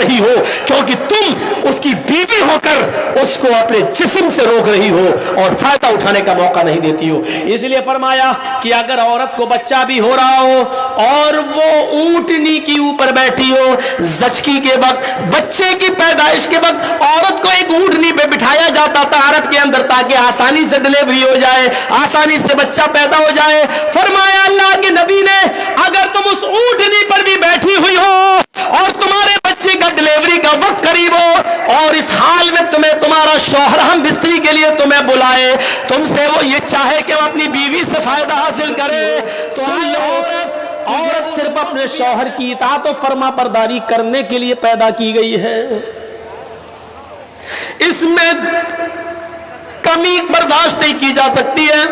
रही हो, क्योंकि तुम उसकी बीवी होकर उसको अपने जिस्म से रोक रही हो और फायदा उठाने का मौका नहीं देती हो। इसलिए फरमाया कि अगर औरत को बच्चा भी हो रहा हो और वो ऊंटनी के ऊपर बैठी हो, जचकी के वक्त, बच्चे की पैदाइश के वक्त औरत को एक ऊंटनी पे बिठाया जाता था अरब के अंदर, ताकि आसानी से डिलीवरी हो जाए, आसानी से बच्चा पैदा हो जाए। फरमाया अल्लाह के नबी ने, अगर तुम उस ऊंटनी पर भी बैठी हुई हो और तुम्हारे बच्चे का डिलीवरी का वक्त करीब हो और इस हाल में तुम्हें तुम्हारा शौहर हम बिस्तरी के लिए तुम्हें बुलाए, तुमसे वो ये चाहे कि वो अपनी बीवी से फायदा हासिल करे, तो औरत सिर्फ अपने शौहर की इताअत और फर्मा बरदारी करने के लिए पैदा की गई है। इसमें कमी बर्दाश्त नहीं की जा सकती है।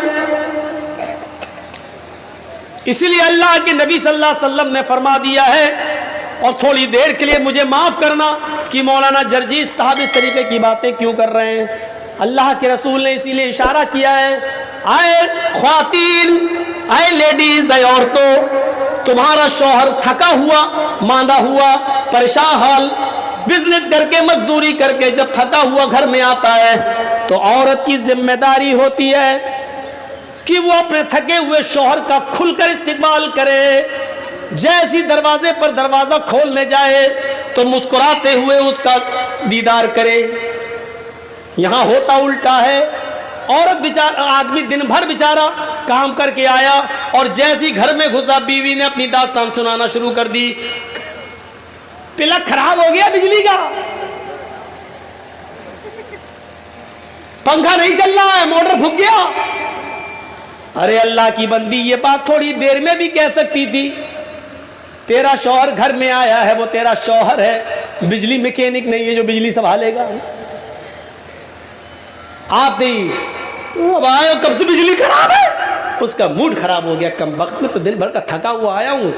इसीलिए अल्लाह के नबी सल्लल्लाहु अलैहि वसल्लम ने फरमा दिया है, और थोड़ी देर के लिए मुझे माफ करना कि मौलाना जर्जीस साहब इस तरीके की बातें क्यों कर रहे हैं। अल्लाह के रसूल ने इसीलिए इशारा किया है, आए ख्वातीन, आए लेडीज, आए औरतों, तुम्हारा शौहर थका हुआ, मांदा हुआ, परेशान हाल, बिजनेस करके, मजदूरी करके जब थका हुआ घर में आता है, तो औरत की जिम्मेदारी होती है कि वो अपने थके हुए शौहर का खुलकर इस्तेमाल करे। जैसी दरवाजे पर दरवाजा खोलने जाए तो मुस्कुराते हुए उसका दीदार करे। यहां होता उल्टा है, औरत बेचारा, आदमी दिन भर बेचारा काम करके आया और जैसी घर में घुसा बीवी ने अपनी दास्तान सुनाना शुरू कर दी। प्लग खराब हो गया बिजली का, पंखा नहीं चल रहा है, मोटर फूक गया। अरे अल्लाह की बंदी, ये बात थोड़ी देर में भी कह सकती थी। तेरा शौहर घर में आया है, वो तेरा शौहर है, बिजली मैकेनिक नहीं है जो बिजली संभालेगा। आते ही अब आया, कब से बिजली खराब है, उसका मूड खराब हो गया। कम वक्त में तो दिन भर का थका हुआ आया हूं।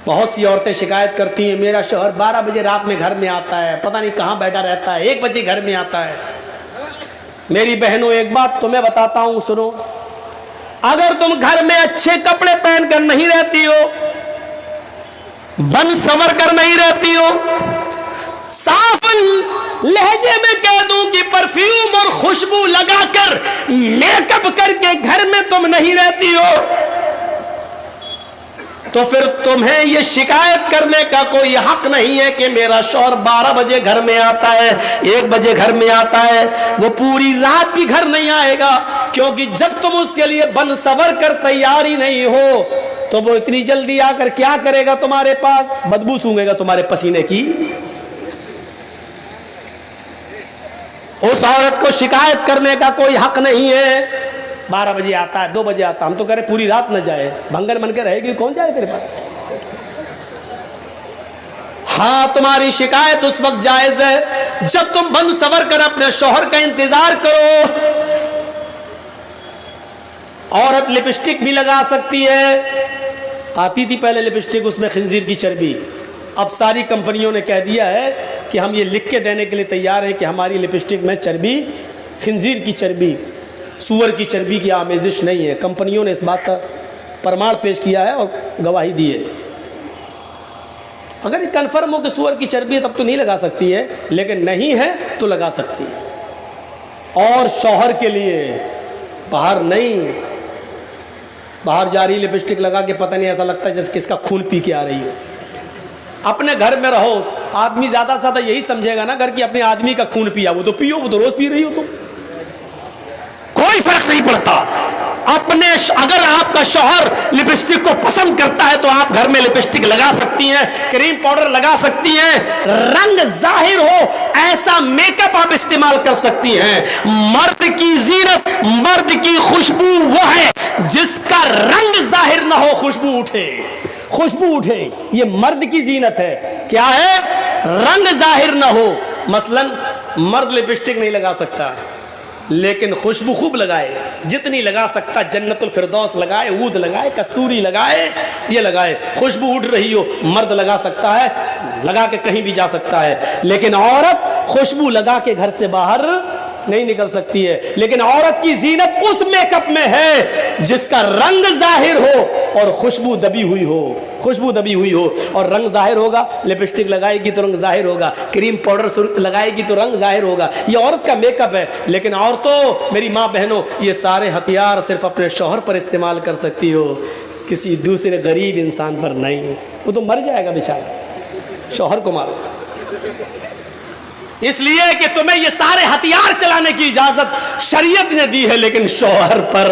बहुत सी औरतें शिकायत करती हैं, मेरा शौहर 12 बजे रात में घर में आता है, पता नहीं कहां बैठा रहता है, 1 बजे घर में आता है। मेरी बहनों, एक बात तुम्हें बताता हूं, सुनो। अगर तुम घर में अच्छे कपड़े पहनकर नहीं रहती हो, बन संवर कर नहीं रहती हो, साफ लहजे में कह दूं कि परफ्यूम और खुशबू लगाकर मेकअप करके घर में तुम नहीं रहती हो, तो फिर तुम्हें यह शिकायत करने का कोई हक नहीं है कि मेरा शौहर 12 बजे घर में आता है, 1 बजे घर में आता है। वो पूरी रात भी घर नहीं आएगा, क्योंकि जब तुम उसके लिए बन सवर कर तैयार ही नहीं हो, तो वो इतनी जल्दी आकर क्या करेगा तुम्हारे पास? बदबू सूंघेगा तुम्हारे पसीने की। उस औरत को शिकायत करने का कोई हक नहीं है। 12 बजे आता है, 2 बजे आता, हम तो कह रहे पूरी रात न जाए, भंगर मन के रहेगी, कौन जाए तेरे पास? हाँ, तुम्हारी शिकायत उस वक्त जायज है जब तुम बंद सवर कर अपने शौहर का इंतजार करो। औरत लिपस्टिक भी लगा सकती है। आती थी पहले लिपस्टिक, उसमें खिंजीर की चर्बी। अब सारी कंपनियों ने कह दिया है कि हम ये लिख के देने के लिए तैयार हैं कि हमारी लिपस्टिक में चर्बी, खिंजीर की चर्बी, सूअर की चर्बी की आमेजिश नहीं है। कंपनियों ने इस बात का प्रमाण पेश किया है और गवाही दी है। अगर ये कन्फर्म हो कि सूअर की चर्बी है तब तो नहीं लगा सकती है, लेकिन नहीं है तो लगा सकती है। और शौहर के लिए बाहर नहीं, बाहर जा रही लिपस्टिक लगा के पता नहीं, ऐसा लगता है जैसे किसका खून पी के आ रही हो। अपने घर में रहो, आदमी ज़्यादा से ज़्यादा यही समझेगा ना घर की अपने आदमी का खून पिया, वो तो पियो, वो तो रोज़ पी रही हो, तो कोई फर्क नहीं पड़ता। अपने अगर आपका शौहर लिपस्टिक को पसंद करता है तो आप घर में लिपस्टिक लगा सकती हैं, क्रीम पाउडर लगा सकती हैं, रंग जाहिर हो ऐसा मेकअप आप इस्तेमाल कर सकती हैं। मर्द की जीनत, मर्द की खुशबू वो है जिसका रंग जाहिर ना हो, खुशबू उठे, खुशबू उठे, ये मर्द की जीनत है। क्या है? रंग जाहिर ना हो। मसलन मर्द लिपस्टिक नहीं लगा सकता, लेकिन खुशबू खूब लगाए, जितनी लगा सकता, जन्नतुल फिरदौस लगाए, ऊद लगाए, कस्तूरी लगाए, ये लगाए, खुशबू उड़ रही हो, मर्द लगा सकता है, लगा के कहीं भी जा सकता है। लेकिन औरत खुशबू लगा के घर से बाहर नहीं निकल सकती है। लेकिन औरत की जीनत उस मेकअप में है जिसका रंग जाहिर हो और खुशबू दबी हुई हो, खुशबू दबी हुई हो। और रंग जाहिर होगा, लिपस्टिक लगाएगी तो रंग जाहिर होगा, क्रीम पाउडर लगाएगी तो रंग जाहिर होगा। ये औरत का मेकअप है। लेकिन औरतों, मेरी माँ बहनों, ये सारे हथियार सिर्फ अपने शौहर पर इस्तेमाल कर सकती हो, किसी दूसरे गरीब इंसान पर नहीं। वो तो मर जाएगा बेचारा, शौहर को मारो। इसलिए कि तुम्हें ये सारे हथियार चलाने की इजाजत शरीयत ने दी है, लेकिन शौहर पर,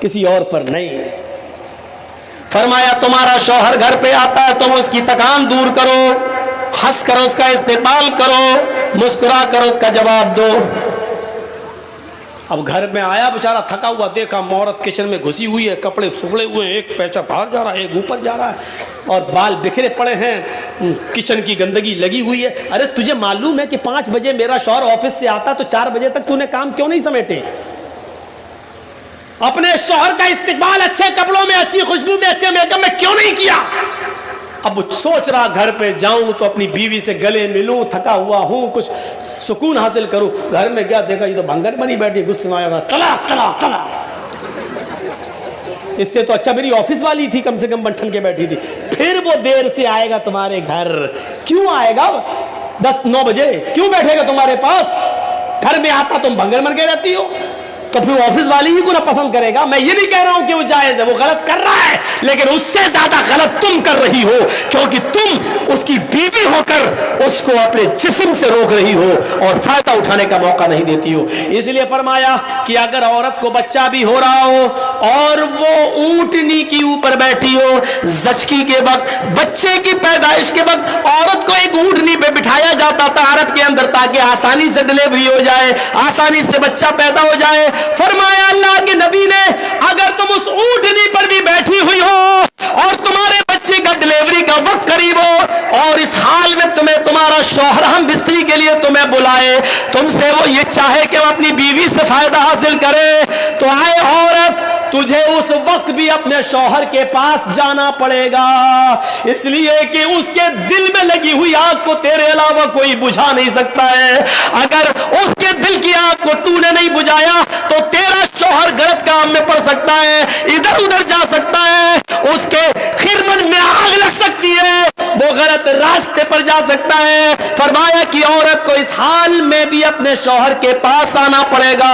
किसी और पर नहीं। फरमाया तुम्हारा शौहर घर पे आता है, तुम उसकी थकान दूर करो, हंस कर उसका इस्तेमाल करो, मुस्कुरा कर उसका जवाब दो। अब घर में आया बेचारा थका हुआ, देखा औरत किचन में घुसी हुई है, कपड़े सुखड़े हुए, एक पैसा बाहर जा रहा है, एक ऊपर जा रहा है, और बाल बिखरे पड़े हैं, किचन की गंदगी लगी हुई है। अरे तुझे मालूम है कि 5 बजे मेरा शौहर ऑफिस से आता तो 4 बजे तक तूने काम क्यों नहीं समेटे? अपने शौहर का इस्तेमाल अच्छे कपड़ों में, अच्छी खुशबू में, अच्छे मेकअप में क्यों नहीं किया? अब सोच रहा घर पे जाऊं तो अपनी बीवी से गले मिलूं, थका हुआ हूं, कुछ सुकून हासिल करूं। घर में क्या देखा, ये तो भंगन बनी बैठी, गुस्से में आया, तलाक तलाक तलाक। इससे तो अच्छा मेरी ऑफिस वाली थी, कम से कम बंठन के बैठी थी। फिर वो देर से आएगा तुम्हारे घर, क्यों आएगा? 10-9 बजे क्यों बैठेगा तुम्हारे पास? घर में आता तुम भंगन बन के रहती हो, तो फिर ऑफिस वाली ही को ना पसंद करेगा। मैं ये नहीं कह रहा हूं कि वो जायज है, वो गलत कर रहा है, लेकिन उससे ज्यादा गलत तुम कर रही हो, क्योंकि तुम उसकी बीवी होकर उसको अपने जिस्म से रोक रही हो और फायदा उठाने का मौका नहीं देती हो। इसलिए फरमाया कि अगर औरत को बच्चा भी हो रहा हो और वो ऊंटनी के ऊपर बैठी हो, जचकी के वक्त, बच्चे की पैदाइश के वक्त औरत को एक ऊंटनी पे बिठाया जाता था अरब के अंदर, ताकि आसानी से डिलीवरी हो जाए, आसानी से बच्चा पैदा हो जाए। फरमाया अल्लाह के नबी ने, अगर तुम उस ऊंटनी पर भी बैठी हुई हो और तुम्हारे बच्चे का डिलीवरी का वक्त करीब हो और इस हाल में तुम्हें तुम्हारा शौहर हम बिस्तरी के लिए तुम्हें बुलाए, तुमसे वो ये चाहे कि वो अपनी बीवी से फायदा हासिल करे, तो आए औरत, तुझे उस वक्त भी अपने शौहर के पास जाना पड़ेगा, इसलिए कि उसके दिल में लगी हुई आग को तेरे अलावा कोई बुझा नहीं सकता है। अगर उसके दिल की आग को तूने नहीं बुझाया तो तेरा शौहर गलत काम में पड़ सकता है, इधर उधर जा सकता है, उसके खिरमन में आग लग सकती है, वो गलत रास्ते पर जा सकता है। फरमाया कि औरत को इस हाल में भी अपने शौहर के पास आना पड़ेगा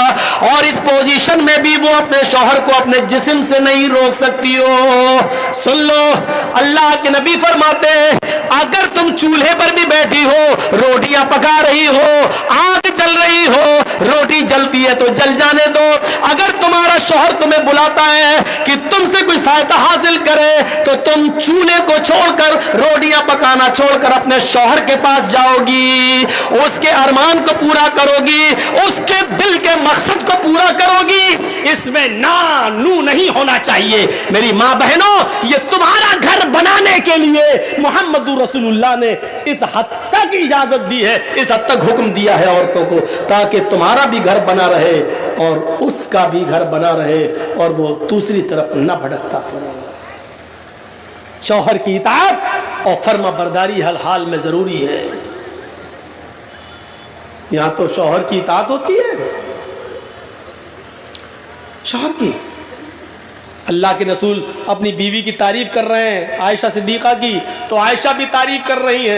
और इस पोजीशन में भी वो अपने शौहर को अपने जिस्म से नहीं रोक सकती हो। सुन लो, अल्लाह के नबी फरमाते हैं, अगर तुम चूल्हे पर भी बैठी हो, रोटियां पका रही हो, आग जल रही हो, रोटी जलती है तो जल जाने दो, अगर तुम्हारा शौहर तुम्हें बुलाता है कि तुमसे कोई फायदा हासिल करे, तो तुम चूल्हे को छोड़कर, रोटियां पकाना छोड़कर अपने शौहर के पास जाओगी, उसके अरमान को पूरा करोगी, उसके दिल के मकसद को पूरा करोगी। इसमें ना नू नहीं होना चाहिए। मेरी मां बहनों, ये तुम्हारा घर बनाने के लिए मोहम्मद रसूलुल्लाह ने इस हद तक इजाजत दी है, इस हद तक हुक्म दिया है औरतों को, ताकि तुम्हारा भी घर बना रहे और उसका भी घर बना रहे और वो दूसरी तरफ न भटकता फिरे। शौहर की इताअत और फर्मा बरदारी हर हाल में जरूरी है। यहां तो शौहर की इताअत होती है, शौहर की। अल्लाह के रसूल अपनी बीवी की तारीफ कर रहे हैं, आयशा सिद्दीक़ा की, तो आयशा भी तारीफ कर रही हैं।